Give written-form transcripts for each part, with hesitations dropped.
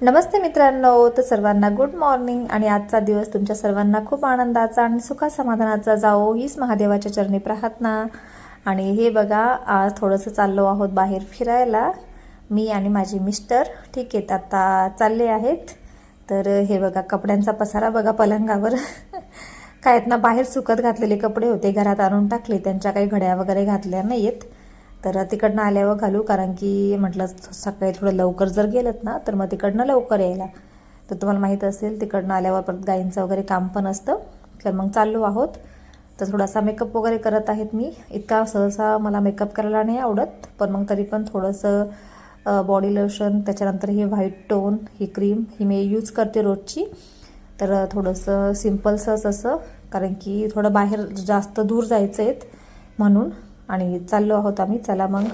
नमस्ते मित्रांनो, तर सर्वांना गुड मॉर्निंग। आणि आजचा दिवस तुमच्या सर्वांना खूप आनंदाचा आणि सुखा समाधानाचा जाओ हीच महादेवाच्या चरणी प्रार्थना। आणि हे बघा, आज थोडंसं चाललो आहोत बाहेर फिरायला, मी आणि माझे मिस्टर। ठीक आहे, आता चालले आहेत। तर हे बघा, कपड्यांचा पसारा बघा पलंगावर काय आहेत ना, बाहेर सुकत घातलेले कपडे होते, घरात आणून टाकले, त्यांच्या काही घड्या वगैरे घातल्या नाहीत। तर तिकडनं आल्यावर घालू, कारण की म्हटलं सकाळी थोडं लवकर जर गेलत ना तर मग तिकडनं लवकर यायला। तर तुम्हाला माहीत असेल, तिकडनं आल्यावर परत गाईंचं वगैरे काम पण असतं, तर मग चाललो आहोत। तर थोडासा मेकअप वगैरे करत आहेत मी। इतका सहसा मला मेकअप करायला नाही आवडत, पण मग तरी पण थोडंसं बॉडी लोशन, त्याच्यानंतर ही व्हाईट टोन, ही क्रीम ही मी यूज करते रोजची। तर थोडंसं सिम्पलसंच असं, कारण की थोडं बाहेर जास्त दूर जायचं आहे म्हणून। आणि चाललो आहोत आम्ही, चला मग।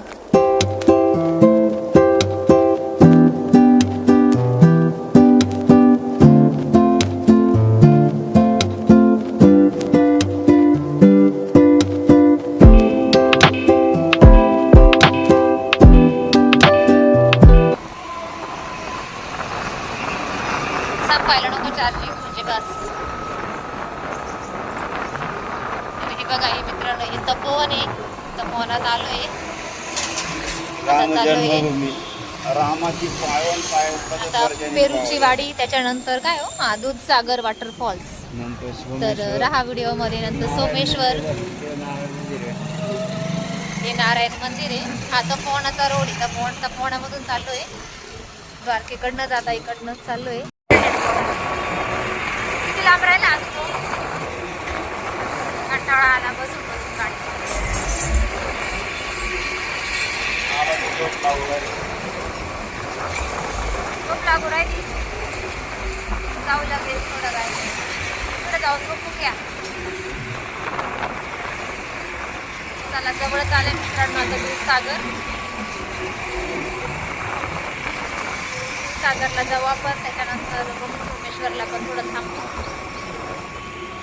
संपायला नको चार्जिंग, म्हणजे बस। हे बघा, हे मित्रांनो, हे तपोवन आहे, तपोवनात आलोय। रामाची पावन पाय आता पेरूची वाडी, त्याच्यानंतर काय हो, दूधसागर वॉटरफॉल्स, तर राहा व्हिडिओ मध्ये। नंतर सोमेश्वर, हे नारायण मंदिर आहे। हा तपोवनाचा रोड आहे, तपोवनामधून चाललोय, द्वारकेकडनं जाता इकडनंच चाललोय। किती लांब राहिला आज तो, कंटाळा आला बसून बसून गाडी। खूप लागू राहिली, जाऊ लागेल थोडं काय, पुढे जाऊन बघूया। चला, जवळच आले मित्रांनो आता दूधसागर। सागरला जाऊ आपण, त्याच्यानंतर सोमेश्वरला पण थोडं थांबू।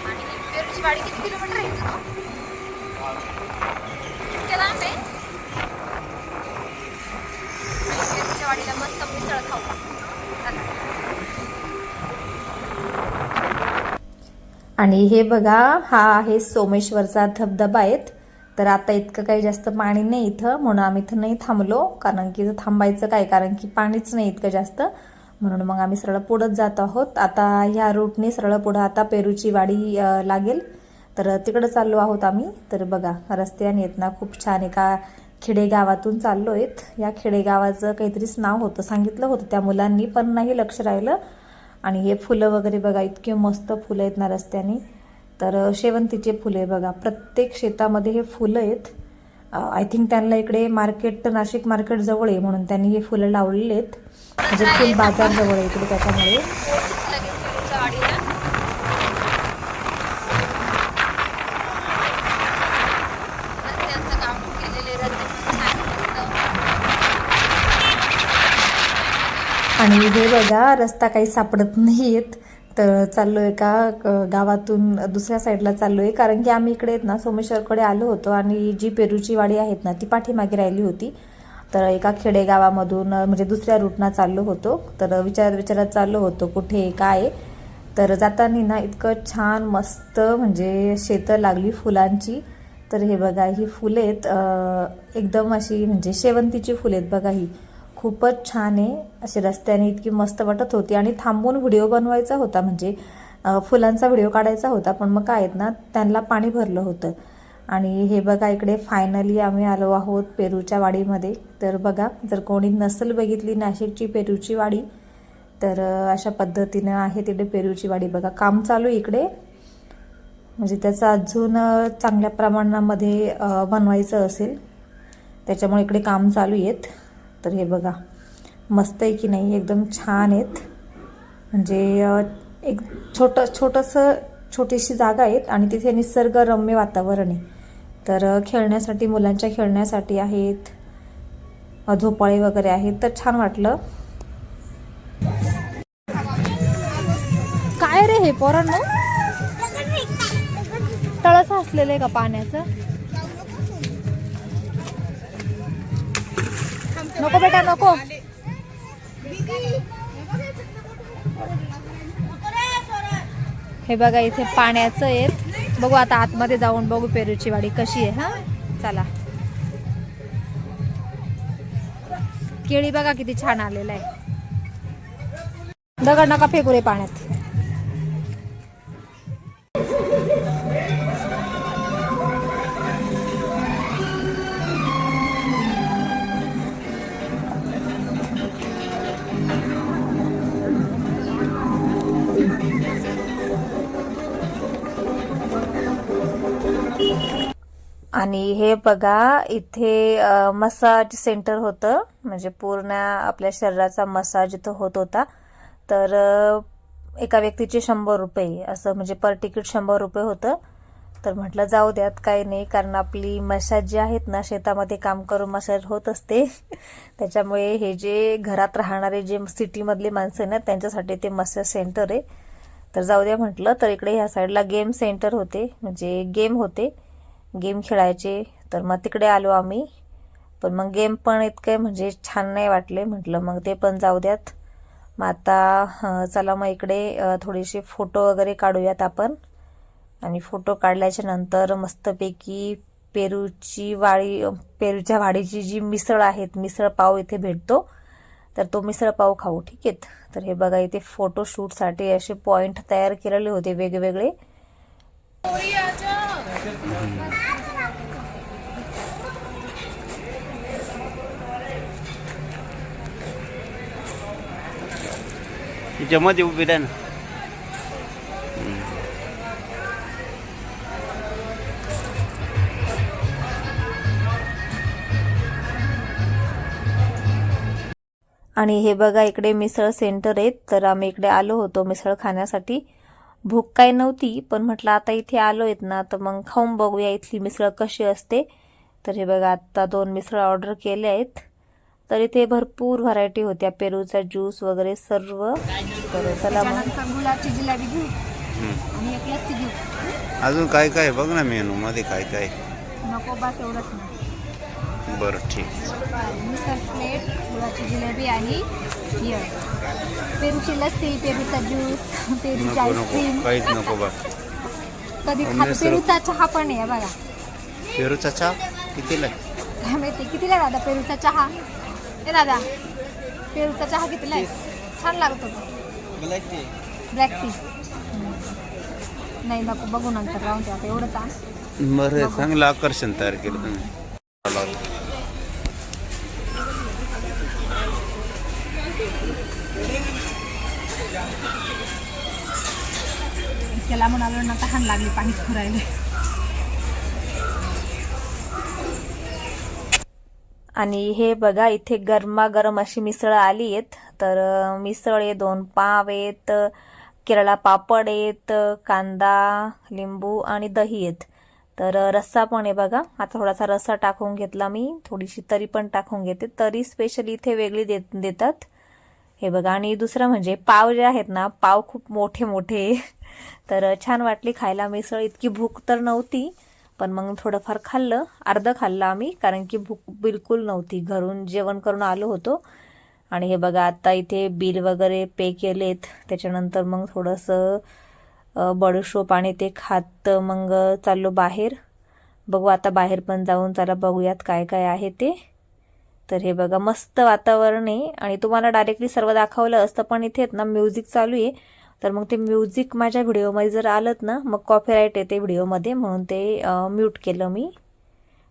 आणि पेरूची वाडी किती किलोमीटर आहे इथून, इतक्या लांब आहे। पेरूच्या वाडीला मस्त मिसळ खाऊ, चला। आणि हे बघा, हा आहे सोमेश्वरचा धबधबा आहेत। तर आता इतकं काही जास्त पाणी नाही इथं, म्हणून आम्ही इथं नाही थांबलो, कारण की इथं थांबायचं काय, कारण की पाणीच नाही इतकं जास्त, म्हणून मग आम्ही सरळ पुढंच जात आहोत। आता ह्या रूटने सरळ पुढं आता पेरूची वाडी लागेल, तर तिकडं चाललो आहोत आम्ही। तर बघा, रस्त्याने येत ना खूप छान एका खेडेगावातून चाललो आहेत। या खेडेगावाचं काहीतरीच नाव होतं, सांगितलं होतं त्या मुलांनी, पण नाही लक्ष राहिलं। आणि हे फुलं वगैरे बघा, इतके मस्त फुलं आहेत ना रस्त्याने। तर शेवंतीचे फुले बघा, प्रत्येक शेतामध्ये हे फुलं आहेत। आय थिंक त्यांना इकडे मार्केट, तर नाशिक मार्केट जवळ आहे, म्हणून त्यांनी हे फुलं लावलेले आहेत, म्हणजे फुल बाजार जवळ आहे इकडे, त्याच्यामुळे। आणि हे बघा, रस्ता काही सापडत नाहीयेत, तर चाललोय एका गावातून दुसऱ्या साईडला चाललोय, कारण की आम्ही इकडे ना सोमेश्वरकडे आलो होतो, आणि जी पेरूची वाडी आहेत ना ती पाठीमागे राहिली होती। तर एका खेडेगावामधून म्हणजे दुसऱ्या रूटना चाललो होतो, तर विचारत चाललो होतो कुठे काय। तर जाताना ना इतकं छान मस्त म्हणजे शेतं लागली फुलांची। तर हे बघा, ही फुले आहेत, एकदम अशी म्हणजे शेवंतीची फुले आहेत बघा, ही खूपच छान आहे। अशी रस्त्याने इतकी मस्त वाटत होती, आणि थांबून व्हिडिओ बनवायचा होता, म्हणजे फुलांचा व्हिडिओ काढायचा होता, पण मग काय आहेत ना, त्यांना पाणी भरलं होतं। आणि हे बघा, इकडे फायनली आम्ही आलो आहोत पेरूच्या वाडीमध्ये। तर बघा, जर कोणी नसेल बघितली नाशिकची पेरूची वाडी, तर अशा पद्धतीनं आहे तिकडे पेरूची वाडी बघा। काम चालू इकडे, म्हणजे त्याचं अजून चांगल्या प्रमाणामध्ये बनवायचं असेल, त्याच्यामुळे इकडे काम चालू आहेत। तर हे बघा, मस्त आहे की नाही, एकदम छान आहेत, म्हणजे एक छोटीशी जागा आहेत, आणि तिथे निसर्गरम्य वातावरण आहे। तर खेळण्यासाठी, मुलांच्या खेळण्यासाठी आहेत, झोपाळे वगैरे आहेत, तर छान वाटलं। काय रे हे पोरांनो, तळस असलेलं आहे का पाण्याचं? नको बेटा नको. हे बघा इथे पाण्याचं आहेत. बघू आता आतमध्ये जाऊन बघू पेरूची वाडी कशी आहे. हा चला. केळी बघा किती छान आलेलं आहे. दगड नका फेकू रे पाण्यात. आणि हे बघा इथे मसाज सेंटर होतं, म्हणजे पूर्ण आपल्या शरीराचा मसाज इथं होत होता. तर एका व्यक्तीचे 100 रुपये असं, म्हणजे पर तिकीट 100 रुपये होतं. तर म्हटलं जाऊ द्यात, काही नाही, कारण आपली मसाज जी आहेत ना, शेतामध्ये काम करून मसाज होत असते. त्याच्यामुळे हे जे घरात राहणारे जे सिटीमधले माणसं आहे ना, त्यांच्यासाठी ते मसाज सेंटर आहे. तर जाऊ द्या म्हटलं. तर इकडे ह्या साईडला गेम सेंटर होते, म्हणजे गेम होते, गेम खेळायचे. तर मग तिकडे आलो आम्ही. पण मग गेम पण इतके म्हणजे छान नाही वाटले. म्हटलं मग ते पण जाऊ द्यात. मग आता चला मग इकडे थोडेसे फोटो वगैरे काढूयात आपण. आणि फोटो काढल्याच्या नंतर मस्तपैकी पेरूच्या वाडीची जी मिसळ आहेत, मिसळ पाव इथे भेटतो, तर तो मिसळ पाव खाऊ. ठीक आहेत. तर हे बघा इथे फोटोशूटसाठी असे पॉइंट तयार केलेले होते वेगवेगळे. त्याच्यामध्ये उभी राहा ना. आणि हे बघा इकडे मिसळ सेंटर आहेत. तर आम्ही इकडे आलो होतो मिसळ खाण्यासाठी. भूक काय नव्हती, पण म्हटलं आता इथे आलो आहेत ना, तर मग खाऊन बघूया इथली मिसळ कशी असते. तर हे बघा आता 2 मिसळ ऑर्डर केले आहेत. तर इथे भरपूर व्हरायटी होत्या, पेरूचा ज्यूस वगैरे सर्व. तर चला मग गुलाबची जिलेबी घेऊ आणि एक लस्सी घेऊ. अजून काय काय बघ ना मेनू मध्ये काय काय. नको बस एवढंच ना. बरं ठीक. मिसळ प्लेट, गुलाबची जिलेबी आणि पेरूची लस्सी, पेरूचा ज्यूस, पेरूची नको आईस्क्रीम. काहीच नको बघ. कधी खात. पेरूचा चहा पण आहे बघा. पेरूचा चहा कितीला? काय माहिती कितीला दादा पेरूचा चहा? ए दादा, पेरूचा चहा कितीला आहे? छान लागतो तो. Black tea. नाही नको, बघू नंतर, राहून द्या आता एवढंच आण. बरं, चांगलं आकर्षण तयार केलं तुम्ही. त्याला म्हणालो ना, तहान लागली, पाणी खुरायला. आणि हे बघा इथे गरमागरम अशी मिसळ आली आहेत. तर मिसळ आहे, 2 पाव आहेत, केरळा पापड आहेत, कांदा, लिंबू आणि दही आहेत. तर रस्सा पण आहे बघा. आता थोडासा रस्सा टाकून घेतला मी, थोडीशी तरी पण टाकून घेते. तरी स्पेशली इथे वेगळी देतात. हे बघा. आणि दुसरं म्हणजे पाव जे आहेत ना, पाव खूप मोठे मोठे. तर छान वाटली खायला मिसळ. इतकी भूक तर नव्हती, पण मग थोडंफार खाल्लं, अर्ध खाल्लं आम्ही, कारण की भूक बिलकुल नव्हती. घरून जेवण करून आलो होतो. आणि हे बघा आता इथे बिल वगैरे पे केलेत. त्याच्यानंतर मग थोडंसं बडीशोप आणि ते खात मग चाललो बाहेर. बघू आता बाहेर पण जाऊन चला बघूयात काय काय आहे ते. तर हे बघा मस्त वातावरण आहे. आणि तुम्हाला डायरेक्टली सर्व दाखवलं असतं, पण इथे ना म्युझिक चालू आहे. तर मग ते म्युझिक माझ्या व्हिडिओमध्ये जर आलं ना, मग कॉपीराईट येते व्हिडिओमध्ये, म्हणून ते म्यूट केलं मी.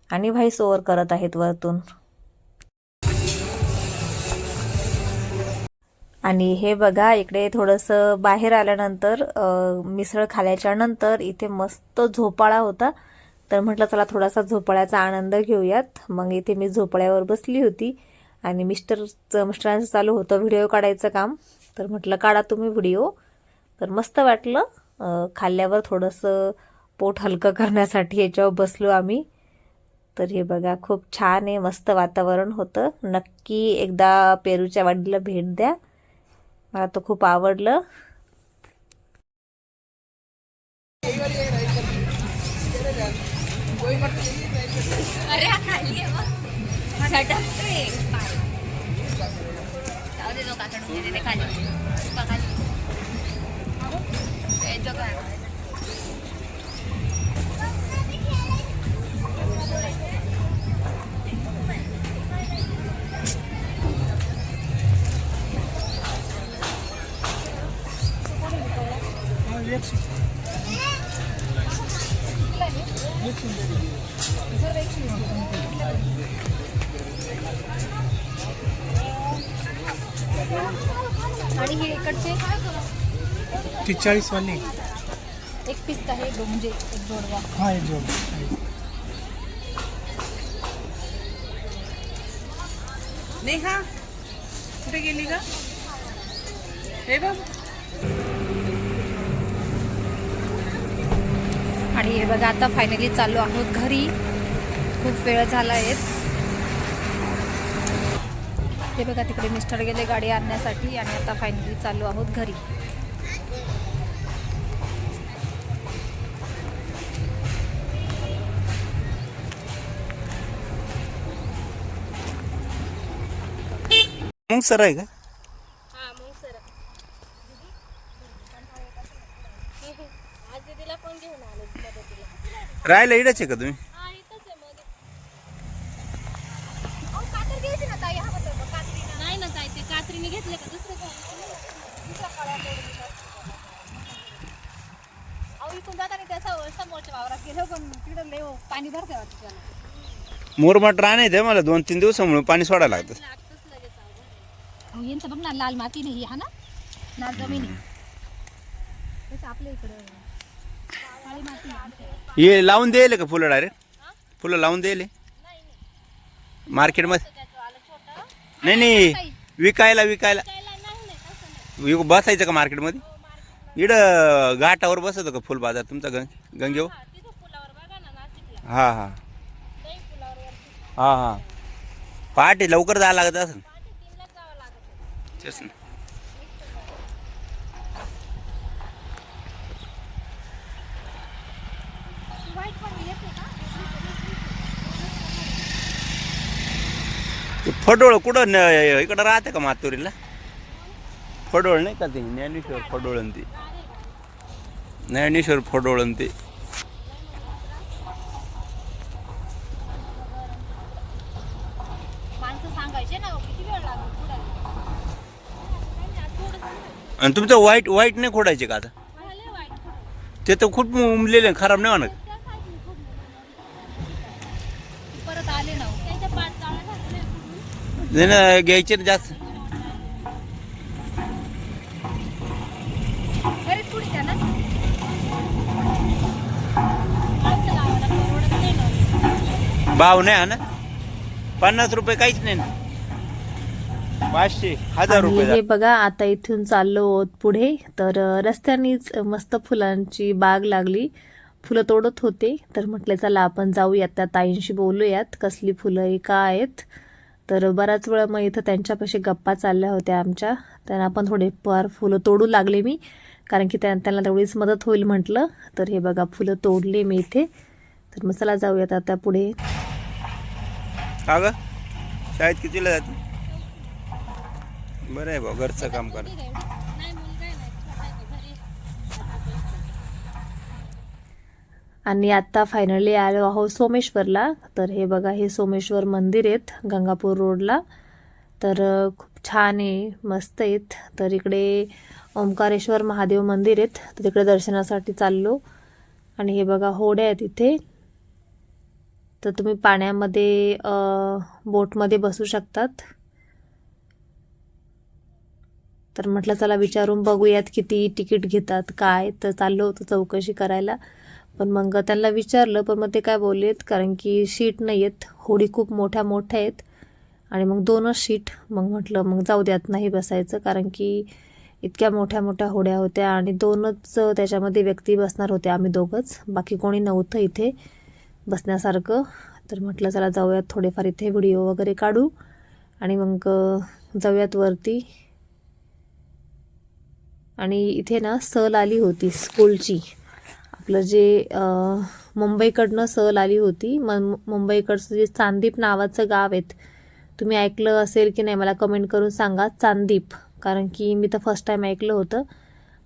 आणि व्हॉइस ओव्हर करत आहेत वरतून. आणि हे बघा इकडे थोडंसं बाहेर आल्यानंतर मिसळ खाल्याच्या नंतर इथे मस्त झोपाळा होता. तर म्हटलं चला थोडासा झोपाळ्याचा आनंद घेऊयात. मग इथे मी झोपाळ्यावर बसली होती आणि मिस्टरांचं चालू होतं व्हिडिओ काढायचं काम. तर म्हटलं काढा तुम्ही व्हिडिओ. तर मस्त वाटलं. खाल्ल्यावर थोडंसं पोट हलकं करण्यासाठी याच्यावर बसलो आम्ही. तर हे बघा खूप छान आहे, मस्त वातावरण होतं. नक्की एकदा पेरूच्या वाडीला भेट द्या, मला तर खूप आवडलं. अरे खाली आहे मग छटकते. जाऊ दे, खाली आणि हे इकडचे 40 वाले एक पीस आहे म्हणजे एक जोडवा. हा एक जोड. नेहा कुठे गेली का हे बघ. आणि हे बघा आता फायनली चाललो आहोत घरी. खूप वेळ झाला आहे. हे बघा तिकडे मिस्टर गेले गाडी आणण्यासाठी आणि आता फायनली चाललो आहोत घरी. मग सर आहे का राहायला इडच आहे का तुम्ही? नाही ना काय ते कात्रीने घेतले का दुसरं इकडून जाताना त्या समोरच्या वावरात गेलो पण तिकडे लय पाणी भरते वाटतं त्याला. मुरमाड राहणे ते मला 2-3 दिवसामुळे पाणी सोडायला लागतं. यांचं बघ ना लाल माती नाही हा ना लाल जमीन आहे आपल्या इकडं काळी माती आहे. हे लावून द्यायले का फुलं डायरेक्ट? फुलं लावून द्यायले मार्केटमध्ये? नाही विकायला बसायचं का मार्केटमध्ये? इकडं घाटावर बसवतो का फुल बाजार तुमचा गंगेवर? हा हा हा हा पहाटे लवकर जायला लागत असं. तेच ना. फडोळ कुठं इकडं राहते का मातुरीला? फडोळ नाही का ते ज्ञानेश्वर फडोळन ते ज्ञानेश्वर फडोळन ते. आणि तुमचं वाईट नाही खोडायचे का आता? ते तर खूप उमलेले खराब नाही म्हणत. परत आले ना घ्यायचे जास्त. बरेच पुढे त्या ना भाव नाही हा ना? 50 रुपये काहीच नाही ना. 500 1000 आणि रुपये. हे बघा आता इथून चाललो आहोत पुढे तर रस्त्यानेच मस्त फुलांची बाग लागली. फुलं तोडत होते तर म्हटलं चला आपण जाऊयात त्या ताईंशी बोलूयात कसली फुलं आहे काय आहेत. तर बराच वेळ मग इथं त्यांच्यापाशी गप्पा चालल्या होत्या आमच्या. त्यांना पण थोडेफार फुलं तोडू लागले मी कारण की त्यांना तेवढीच मदत होईल म्हटलं. तर हे बघा फुलं तोडले मी इथे. तर मग चला जाऊयात आता पुढे. का ग शाळेत कितीला जाते? बरं आहे बा घरचं काम कर. आणि आता फायनली आलो आहोत सोमेश्वरला. तर हे बघा हे सोमेश्वर मंदिर आहेत गंगापूर रोडला. तर खूप छान आहे मस्त आहेत. तर इकडे ओंकारेश्वर महादेव मंदिर आहेत तर तिकडे दर्शनासाठी चाललो. आणि हे बघा होड्या आहेत इथे. तर तुम्ही पाण्यामध्ये बोटमध्ये बसू शकतात. तर म्हटलं चला विचारून बघूयात किती तिकीट घेतात काय. तर चाललो होतो चौकशी करायला पण मग त्यांना विचारलं पण मग ते काय बोललेत कारण की शीट नाही आहेत. होडी खूप मोठ्या मोठ्या आहेत आणि मग 2च शीट. मग म्हटलं मग जाऊ द्यात नाही बसायचं कारण की इतक्या मोठ्या मोठ्या होड्या होत्या आणि 2च त्याच्यामध्ये व्यक्ती बसणार होते. आम्ही 2घंच बाकी कोणी नव्हतं इथे बसण्यासारखं. तर म्हटलं चला जाऊयात थोडेफार इथे व्हिडिओ वगैरे काढू आणि मग जाऊयात वरती. आणि इथे ना सहल आली होती स्कूलची. आपलं जे मुंबईकडनं सहल आली होती. मुंबईकडचं जे चांदीप नावाचं गाव आहे तुम्ही ऐकलं असेल की नाही मला कमेंट करून सांगा चांदीप कारण की मी तर फर्स्ट टाईम ऐकलं होतं.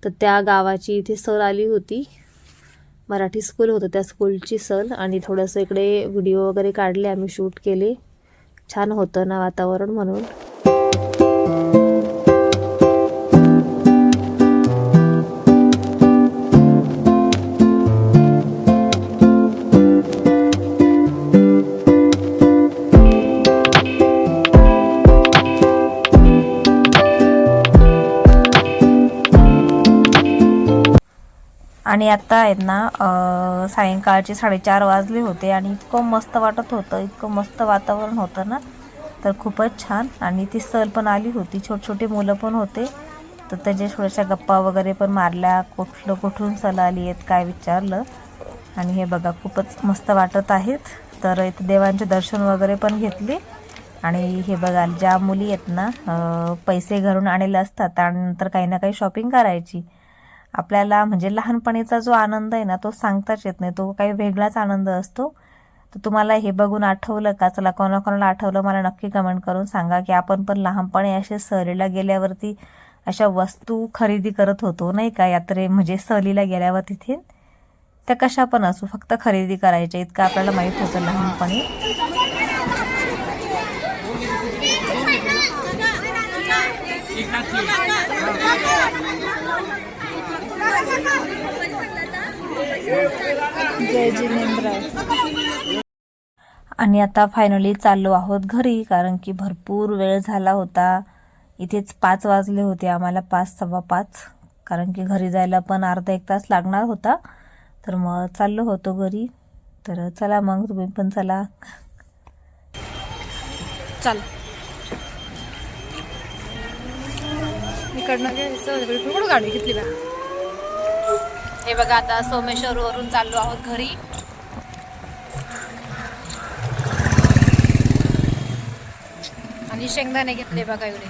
तर त्या गावाची इथे सहल आली होती. मराठी स्कूल होतं त्या स्कूलची सहल आणि थोडंसं इकडे व्हिडिओ वगैरे काढले आम्ही शूट केले. छान होतं ना वातावरण म्हणून. आणि आता आहेत ना सायंकाळचे 4:30 वाजले होते आणि इतकं मस्त वाटत होतं, इतकं मस्त वातावरण होतं ना, तर खूपच छान. आणि ती सहल पण आली होती, छोटे मुलं पण होते, तर त्याच्या थोड्याशा गप्पा वगैरे पण मारल्या, कुठून सहल आली आहेत काय विचारलं. आणि हे बघा खूपच मस्त वाटत आहेत. तर इथे देवांचे दर्शन वगैरे पण घेतले. आणि हे बघा ज्या मुली आहेत ना पैसे घरून आणलेले असतात त्यानंतर काही ना काही शॉपिंग करायची. आपल्याला म्हणजे लहानपणीचा जो आनंद आहे ना तो सांगताच येत नाही, तो काही वेगळाच आनंद असतो. तर तुम्हाला हे बघून आठवलं का? चला कोणाकोणाला आठवलं मला नक्की कमेंट करून सांगा की आपण पण लहानपणी असे सहलीला गेल्यावरती अशा वस्तू खरेदी करत होतो नाही का, म्हणजे सहलीला गेल्यावर तिथे त्या कशा पण असू फक्त खरेदी करायच्या इतकं आपल्याला माहीत होतं लहानपणी. जय जिनेंद्र. आणि आता फायनली चाललो आहोत घरी, कारण की भरपूर वेळ झाला होता. इथेच 5 वाजले होते आम्हाला, 5 सव्वा 5, कारण की घरी जायला पण अर्धा 1 तास लागणार होता. तर मग चाललो होतो घरी. तर चला मग तुम्ही पण चला. चल इकडनं घ्यायचं, कुठं गाडी घेतली बा. हे बघा आता सोमेश्वर वरून चाललो आहोत घरी. आणि शेंगदाणे घेतले बघा एवढे.